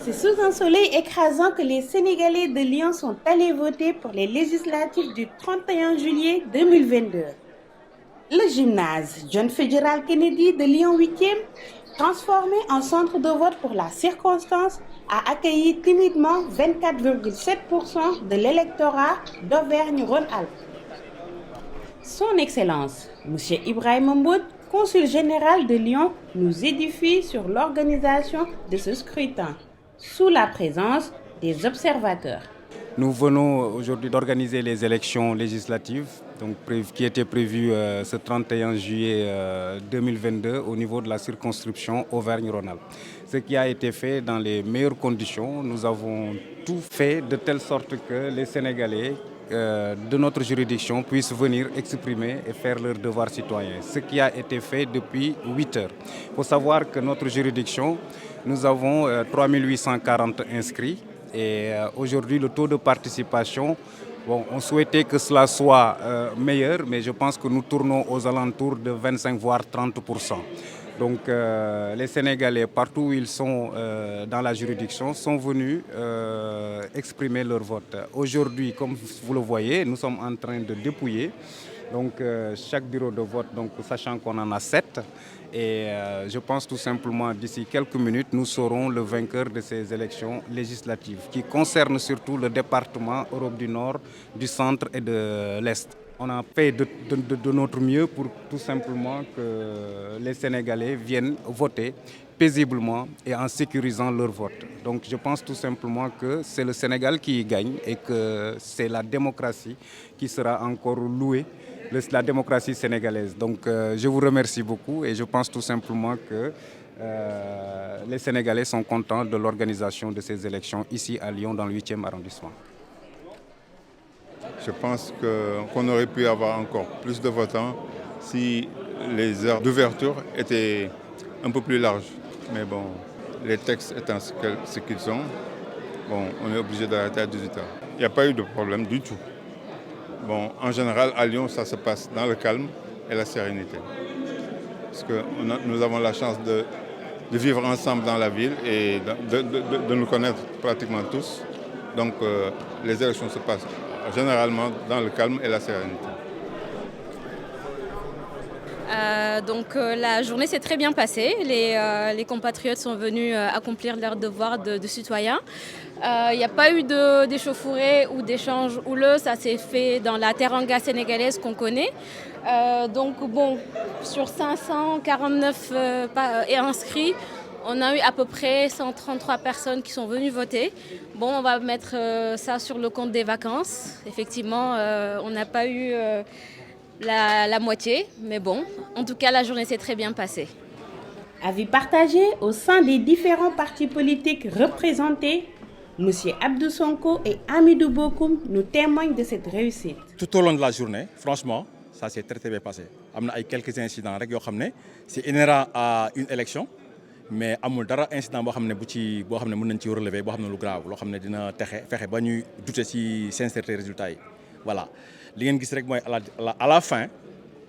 C'est sous un soleil écrasant que les Sénégalais de Lyon sont allés voter pour les législatives du 31 juillet 2022. Le gymnase John Fitzgerald Kennedy de Lyon 8e, transformé en centre de vote pour la circonstance, a accueilli timidement 24,7% de l'électorat d'Auvergne-Rhône-Alpes. Son Excellence, M. Ibrahim Mboud, consul général de Lyon, nous édifie sur l'organisation de ce scrutin, sous la présence des observateurs. Nous venons aujourd'hui d'organiser les élections législatives qui étaient prévues ce 31 juillet 2022 au niveau de la circonscription Auvergne-Rhône-Alpes. Ce qui a été fait dans les meilleures conditions. Nous avons tout fait de telle sorte que les Sénégalais de notre juridiction puissent venir exprimer et faire leur devoir citoyen. Ce qui a été fait depuis 8 heures. Il faut savoir que notre juridiction, nous avons 3840 inscrits. Et aujourd'hui, le taux de participation, on souhaitait que cela soit meilleur, mais je pense que nous tournons aux alentours de 25 voire 30%. Donc les Sénégalais, partout où ils sont dans la juridiction, sont venus exprimer leur vote. Aujourd'hui, comme vous le voyez, nous sommes en train de dépouiller. Donc chaque bureau de vote, sachant qu'on en a 7. Et je pense tout simplement d'ici quelques minutes, nous saurons le vainqueur de ces élections législatives qui concernent surtout le département Europe du Nord, du Centre et de l'Est. On a fait de notre mieux pour tout simplement que les Sénégalais viennent voter paisiblement et en sécurisant leur vote. Donc je pense tout simplement que c'est le Sénégal qui gagne et que c'est la démocratie qui sera encore louée, la démocratie sénégalaise. Donc je vous remercie beaucoup et je pense tout simplement que les Sénégalais sont contents de l'organisation de ces élections ici à Lyon dans le 8e arrondissement. Je pense qu'on aurait pu avoir encore plus de votants si les heures d'ouverture étaient un peu plus larges. Mais bon, les textes étant ce qu'ils sont, on est obligé d'arrêter à 18 heures. Il n'y a pas eu de problème du tout. Bon, en général, à Lyon, ça se passe dans le calme et la sérénité. Parce que nous avons la chance de vivre ensemble dans la ville et de nous connaître pratiquement tous. Donc, les élections se passent généralement dans le calme et la sérénité. La journée s'est très bien passée. Les compatriotes sont venus accomplir leur devoir de citoyen. Il n'y a pas eu d'échauffourée ou d'échange houleux. Ça s'est fait dans la teranga sénégalaise qu'on connaît. Sur 549 inscrits, on a eu à peu près 133 personnes qui sont venues voter. On va mettre ça sur le compte des vacances. Effectivement, on n'a pas eu la moitié, mais bon, en tout cas, la journée s'est très bien passée. Avis partagé au sein des différents partis politiques représentés, M. Abdou Sonko et Hamidou Bokoum nous témoignent de cette réussite. Tout au long de la journée, franchement, ça s'est très bien passé. Il y a quelques incidents, c'est inhérent à une élection. Mais amul dara incident boo xam ne mën nañ ci relever boo xam ne lu grave loo xam ne dina fexe ba ñuy douter ci sincérité résultats yi voilà li ngeen gis rek mooy à la fin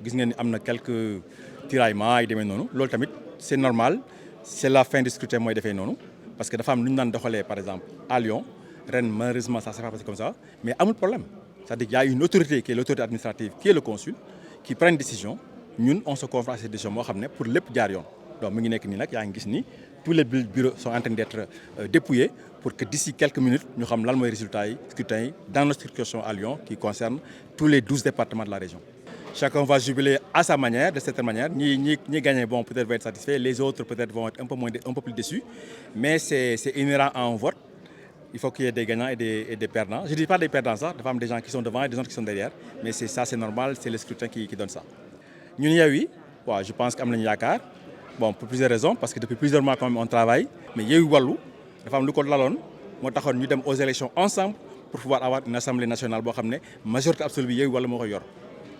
gis ngeen ni am na quelques tiraillements yi demee noonu loolu tamit c'est normal c'est la fin du scrutin mooy defee noonu parce que dafa am lu ñu daan doxalee par exemple à Lyon ren malheureusement ça s'est pas passé comme ça mais amul problème c'est-à-dire qu'il y a une autorité qui est l'autorité administrative qui est le consul qui prend une décision ñun on se conforme à cette décision moo xam ne pour lépp jaar yoon. Donc, tous les bureaux sont en train d'être dépouillés pour que d'ici quelques minutes, nous ayons les résultats scrutin dans notre circonscription à Lyon qui concerne tous les 12 départements de la région. Chacun va jubiler à sa manière, de cette manière. Ni gagnants vont peut-être être satisfaits, les autres peut-être vont être un peu plus déçus. Mais c'est inhérent à un vote. Il faut qu'il y ait des gagnants et des perdants. Je ne dis pas des perdants, ça, des gens qui sont devant et des autres qui sont derrière. Mais c'est ça, c'est normal, c'est le scrutin qui donne ça. Nous, je pense qu'il y a eu pour plusieurs raisons, parce que depuis plusieurs mois quand même on travaille, mais il y a eu Wallou, dafa am lu ko laloon moo taxoon ñu dem aux élections ensemble pour pouvoir avoir une assemblée nationale boo xam ne majorité absolue bi Yewwi Wallu moo ko yor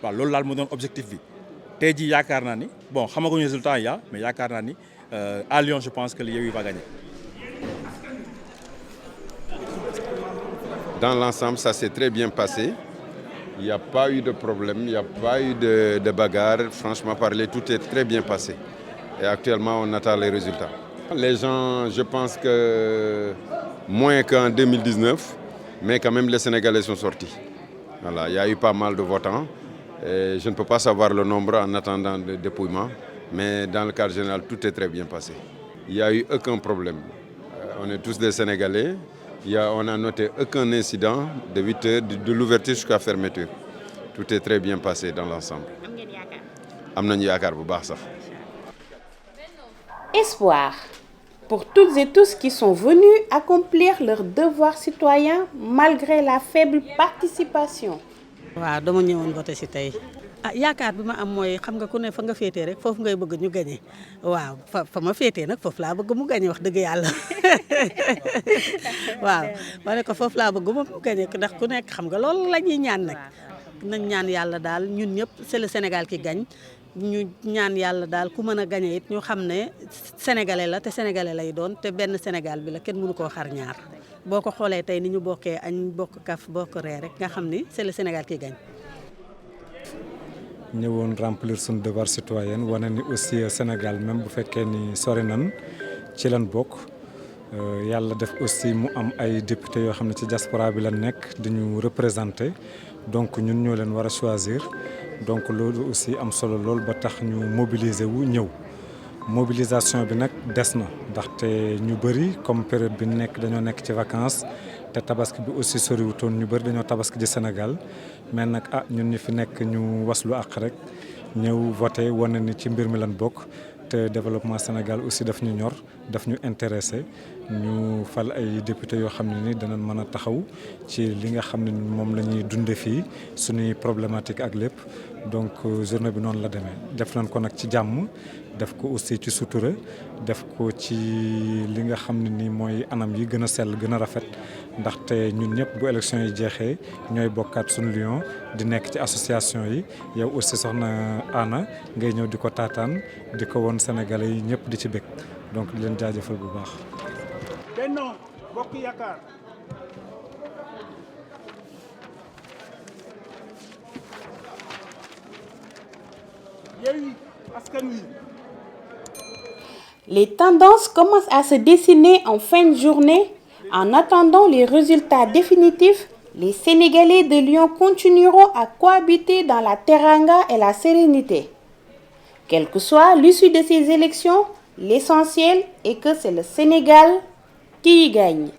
waaw loolu daal moo doon objectif bi tey jii yaakaar naa ni xamaguñu résultat yi mais yaakaar naa ni à Lyon je pense que le Yewwi va gagner. Dans l'ensemble, ça s'est très bien passé. Il n'y a pas eu de problème, il n'y a pas eu de bagarre. Franchement parler, tout est très bien passé. Et actuellement, on attend les résultats. Les gens, je pense que moins qu'en 2019, mais quand même les Sénégalais sont sortis. Voilà, il y a eu pas mal de votants. Et je ne peux pas savoir le nombre en attendant le dépouillement, mais dans le cadre général, tout est très bien passé. Il n'y a eu aucun problème. On est tous des Sénégalais. On n'a noté aucun incident de 8 heures de l'ouverture jusqu'à la fermeture. Tout est très bien passé dans l'ensemble. Am nañu yaakaar bu baax sax. Espoir pour toutes et tous qui sont venus accomplir leur devoir citoyen malgré la faible participation. waaw dama ñëwoon voté si tey yaakaar bi ma am mooy xam nga ku ne fa nga féetee rek foofu ngay bëgg ñu gagné waaw fa ma féetee nag foofu laa bëgg mu gagné wax dëgg yàlla waaw ma ne ko foofu laa bëgg mu gagné ndax ku nekk xam nga loolu la ñuy ñaan nag nañ ñaan yàlla daal ñun ñëpp c'est le Sénégal qui gagne ñu ñaan yàlla daal ku mën a gagné it ñu xam ne sénégalais la te sénégalais lay doon te benn Sénégal bi la kenn mënu koo xar ñaar boo ko xoolee tey ni ñu bokkee añ bokk kaf bokk ree rek nga xam ni c'est le Sénégal qui gagne. ñëwoon remplir suñu devoir citoyen wane ni aussi Sénégal même bu fekkee ni sori nan ci lan bokk yàlla def aussi mu am ay député yoo xam ne ci diaspora bi la nekk di ñu représenter donc ñun ñoo leen war a choisir donc loolu aussi am solo lool ba tax ñu mobiliser wu ñëw. Mobilisation bi nag des na ndaxte ñu bëri comme période bi nekk dañoo nekk ci vacances te tabaski bi aussi soriwutoon ñu bëri dañoo tabaski ji Sénégal mais nag ñun ñu fi nekk ñu waslu àq rek ñëw voté wane ni ci mbir mi lan bokk te développement Sénégal aussi daf ñu ñor daf ñu intéressé ñu fal ay député yoo xam ne ni danañ mën a taxaw ci li nga xam ne moom la ñuy dunde fii suñuy problématique ak lépp donc journée bi noonu la demee def nañ ko nag ci jàmm def ko aussi ci sutura def ko ci li nga xam ne ni mooy anam yi gën a sell gën a rafet ndaxte ñun ñëpp bu élection yi jeexee ñooy bokkaat suñu lion di nekk ci association yi yow aussi soxna Anna ngay ñëw di ko taataan di ko woon Sénégalais yi ñëpp di ci bëgg donc di leen jaajëfal bu baax. Benno Bokk Yaakaar. Yewwi Askan Wi. Les tendances commencent à se dessiner en fin de journée. En attendant les résultats définitifs, les Sénégalais de Lyon continueront à cohabiter dans la teranga et la sérénité. Quelle que soit l'issue de ces élections, l'essentiel est que c'est le Sénégal qui y gagne.